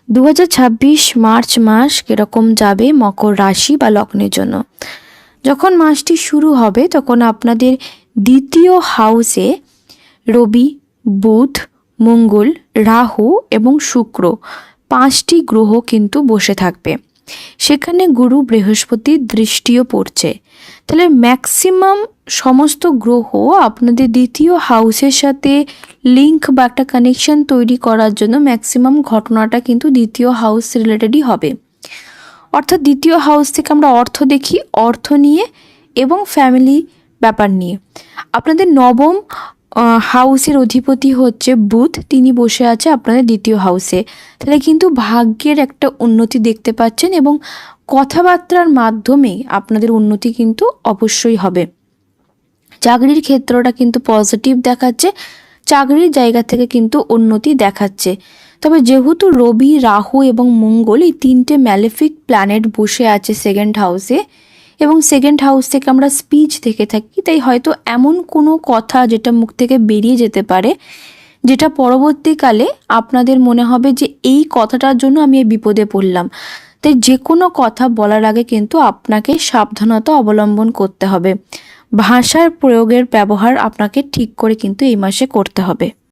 2026 March মাস কিরকম যাবে মকর রাশি বা লগ্নের জন্য। যখন মাসটি শুরু হবে তখন আপনাদের দ্বিতীয় হাউসে রবি, বুধ, মঙ্গল, রাহু এবং শুক্র 5টি গ্রহ কিন্তু বসে থাকবে। সেখানে গুরু বৃহস্পতির দৃষ্টিও পড়ছে। তাহলে ম্যাক্সিমাম সমস্ত গ্রহ আপনাদের দ্বিতীয় হাউসের সাথে লিঙ্ক বা একটা কানেকশন তৈরি করার জন্য ম্যাক্সিমাম ঘটনাটা কিন্তু দ্বিতীয় হাউস রিলেটেডই হবে। অর্থাৎ দ্বিতীয় হাউস থেকে আমরা অর্থ দেখি, অর্থ নিয়ে এবং ফ্যামিলি ব্যাপার নিয়ে। আপনাদের নবম হাউসের অধিপতি হচ্ছে বুধ, তিনি বসে আছে আপনাদের দ্বিতীয় হাউসে। তাহলে কিন্তু ভাগ্যের একটা উন্নতি দেখতে পাচ্ছেন এবং কথাবার্তার মাধ্যমে আপনাদের উন্নতি কিন্তু অবশ্যই হবে। চাকরির ক্ষেত্রটা কিন্তু পজিটিভ দেখাচ্ছে, চাকরির জায়গা থেকে কিন্তু উন্নতি দেখাচ্ছে। তবে যেহেতু রবি, রাহু এবং মঙ্গল এই 3টে ম্যালেফিক প্ল্যানেট বসে আছে সেকেন্ড হাউসে এবং সেকেন্ড হাউস থেকে আমরা স্পিচ দেখে থাকি, তাই হয়তো এমন কোনো কথা যেটা মুখ থেকে বেরিয়ে যেতে পারে যেটা পরবর্তীকালে আপনাদের মনে হবে যে এই কথাটার জন্য আমি এই বিপদে পড়লাম। তাই যে কোনো কথা বলার আগে কিন্তু আপনাকে সাবধানতা অবলম্বন করতে হবে। ভাষার প্রয়োগের ব্যবহার আপনাকে ঠিক করে কিন্তু এই মাসে করতে হবে।